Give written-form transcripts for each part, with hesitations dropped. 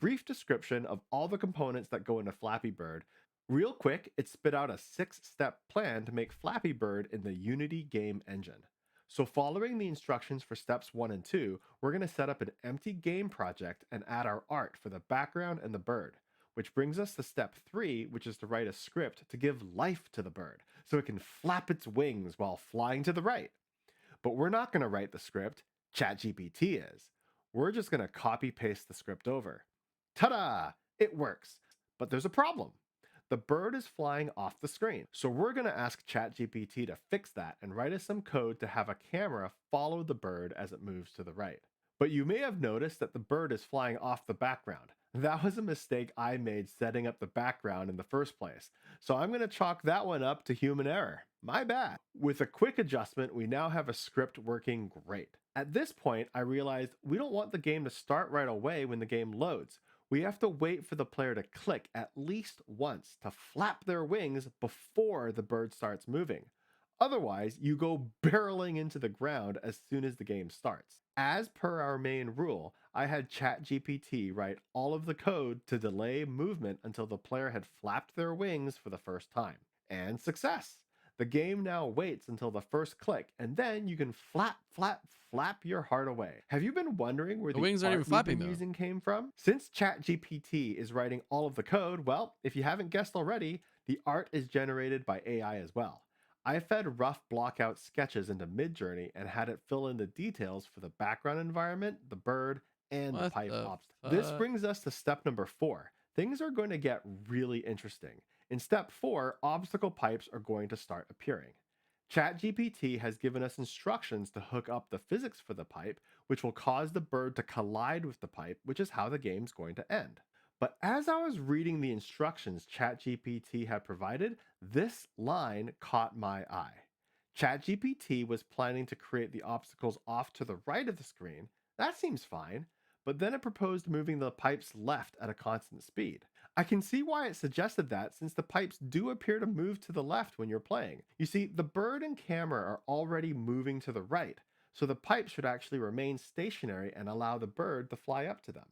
brief description of all the components that go into Flappy Bird. Real quick, it spit out a 6-step plan to make Flappy Bird in the Unity game engine. So following the instructions for steps 1 and 2, we're going to set up an empty game project and add our art for the background and the bird. Which brings us to step 3, which is to write a script to give life to the bird so it can flap its wings while flying to the right. But we're not going to write the script, ChatGPT is. We're just going to copy paste the script over. Ta-da! It works. But there's a problem. The bird is flying off the screen. So we're going to ask ChatGPT to fix that and write us some code to have a camera follow the bird as it moves to the right. But you may have noticed that the bird is flying off the background. That was a mistake I made setting up the background in the first place. So I'm going to chalk that one up to human error. My bad. With a quick adjustment, we now have a script working great. At this point, I realized we don't want the game to start right away when the game loads. We have to wait for the player to click at least once to flap their wings before the bird starts moving. Otherwise, you go barreling into the ground as soon as the game starts. As per our main rule, I had ChatGPT write all of the code to delay movement until the player had flapped their wings for the first time. And success! The game now waits until the first click, and then you can flap, flap, flap your heart away. Have you been wondering where The the wings aren't even art we've flapping been though. using came from? Since ChatGPT is writing all of the code, well, if you haven't guessed already, the art is generated by AI as well. I fed rough blockout sketches into Midjourney and had it fill in the details for the background environment, the bird, and the What pipe the obstacle. This fuck? brings us to step number 4. Things are going to get really interesting. In step 4, obstacle pipes are going to start appearing. ChatGPT has given us instructions to hook up the physics for the pipe, which will cause the bird to collide with the pipe, which is how the game's going to end. But as I was reading the instructions ChatGPT had provided, this line caught my eye. ChatGPT was planning to create the obstacles off to the right of the screen. That seems fine. But then it proposed moving the pipes left at a constant speed. I can see why it suggested that since the pipes do appear to move to the left when you're playing. You see, the bird and camera are already moving to the right, so the pipe should actually remain stationary and allow the bird to fly up to them.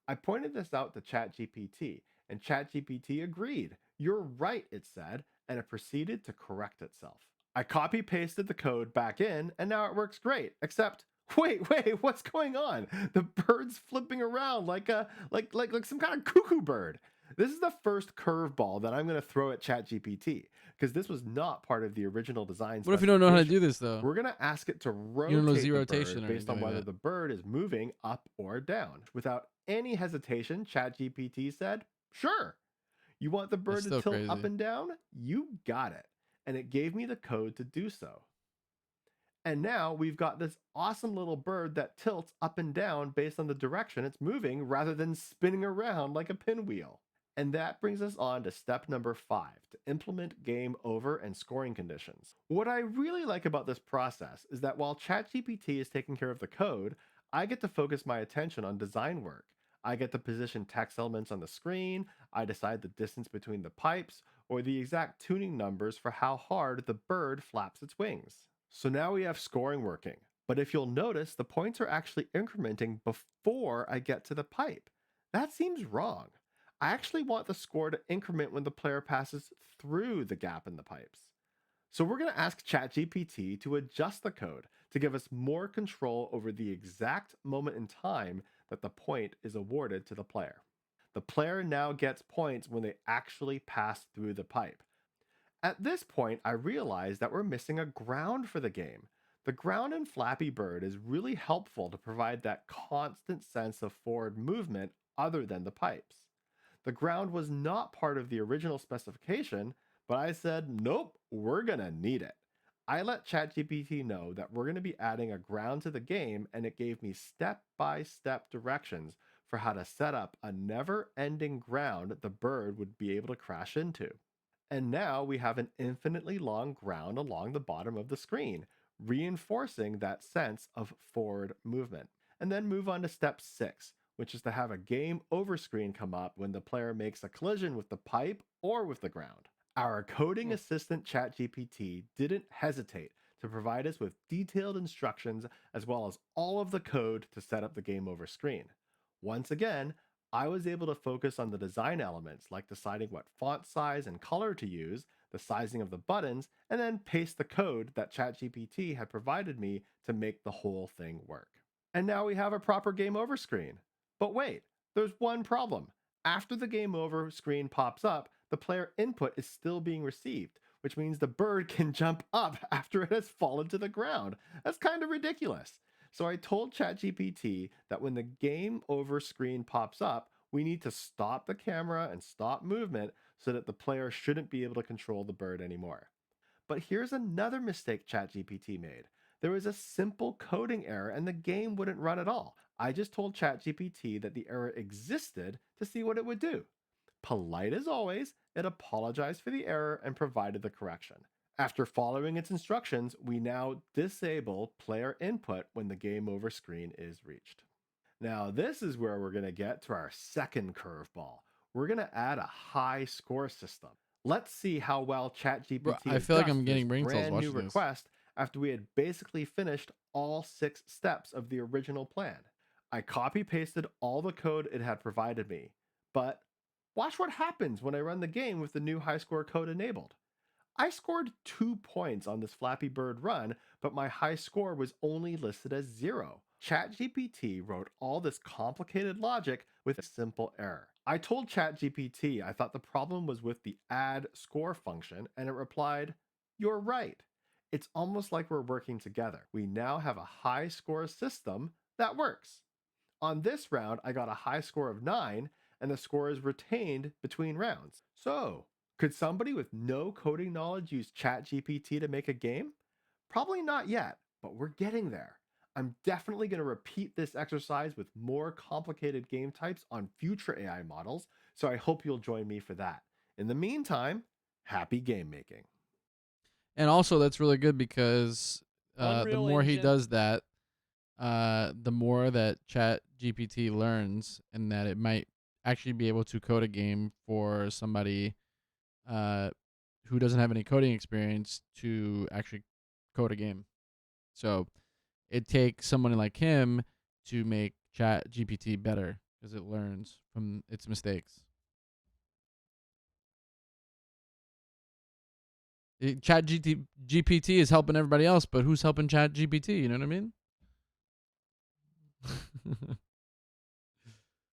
I pointed this out to ChatGPT, and ChatGPT agreed. You're right, it said, and it proceeded to correct itself. I copy pasted the code back in, and now it works great, except wait, what's going on? The bird's flipping around like some kind of cuckoo bird. This is the first curveball that I'm going to throw at ChatGPT because this was not part of the original design What if you don't know how to specification. do this though? We're going to ask it to You don't know Z rotate the rotation bird or based anything on like whether that. the bird is moving up or down. Without any hesitation, ChatGPT said, "Sure. You want the That's bird to still tilt up crazy. and down? You got it." And it gave me the code to do so. And now we've got this awesome little bird that tilts up and down based on the direction it's moving rather than spinning around like a pinwheel. And that brings us on to step number 5 to implement game over and scoring conditions. What I really like about this process is that while ChatGPT is taking care of the code, I get to focus my attention on design work. I get to position text elements on the screen, I decide the distance between the pipes, or the exact tuning numbers for how hard the bird flaps its wings. So now we have scoring working. But if you'll notice, the points are actually incrementing before I get to the pipe. That seems wrong. I actually want the score to increment when the player passes through the gap in the pipes. So we're going to ask ChatGPT to adjust the code to give us more control over the exact moment in time that the point is awarded to the player. The player now gets points when they actually pass through the pipe. At this point, I realized that we're missing a ground for the game. The ground in Flappy Bird is really helpful to provide that constant sense of forward movement other than the pipes. The ground was not part of the original specification, but I said, nope, we're gonna need it. I let ChatGPT know that we're gonna be adding a ground to the game, and it gave me step by step directions for how to set up a never ending ground the bird would be able to crash into. And now we have an infinitely long ground along the bottom of the screen, reinforcing that sense of forward movement. And then move on to step 6, which is to have a game over screen come up when the player makes a collision with the pipe or with the ground. Our coding Hmm. assistant ChatGPT didn't hesitate to provide us with detailed instructions as well as all of the code to set up the game over screen. Once again, I was able to focus on the design elements like deciding what font size and color to use, the sizing of the buttons, and then paste the code that ChatGPT had provided me to make the whole thing work. And now we have a proper game over screen. But wait, there's one problem. After the game over screen pops up, the player input is still being received, which means the bird can jump up after it has fallen to the ground. That's kind of ridiculous. So I told ChatGPT that when the game over screen pops up, we need to stop the camera and stop movement so that the player shouldn't be able to control the bird anymore. But here's another mistake ChatGPT made. There was a simple coding error and the game wouldn't run at all. I just told ChatGPT that the error existed to see what it would do. Polite as always, it apologized for the error and provided the correction. After following its instructions, we now disable player input when the game over screen is reached. Now, this is where we're going to get to our second curveball. We're going to add a high score system. Let's see how well Bro, ChatGPT I feel like adjusts I'm to this getting brain cells brand new watching this. request after we had basically finished all 6 steps of the original plan. I copy pasted all the code it had provided me, but watch what happens when I run the game with the new high score code enabled. I scored 2 points on this Flappy Bird run, but my high score was only listed as 0. ChatGPT wrote all this complicated logic with a simple error. I told ChatGPT I thought the problem was with the add score function, and it replied, "You're right. It's almost like we're working together. We now have a high score system that works." On this round, I got a high score of 9, and the score is retained between rounds. So, could somebody with no coding knowledge use ChatGPT to make a game? Probably not yet, but we're getting there. I'm definitely going to repeat this exercise with more complicated game types on future AI models, so I hope you'll join me for that. In the meantime, happy game making. And also, that's really good because the Unreal more he Engine. does that, the more that Chat GPT learns, and that it might actually be able to code a game for somebody uh, who doesn't have any coding experience to actually code a game. So it takes someone like him to make Chat GPT better because it learns from its mistakes. Chat GPT is helping everybody else, but who's helping Chat GPT? You know what I mean?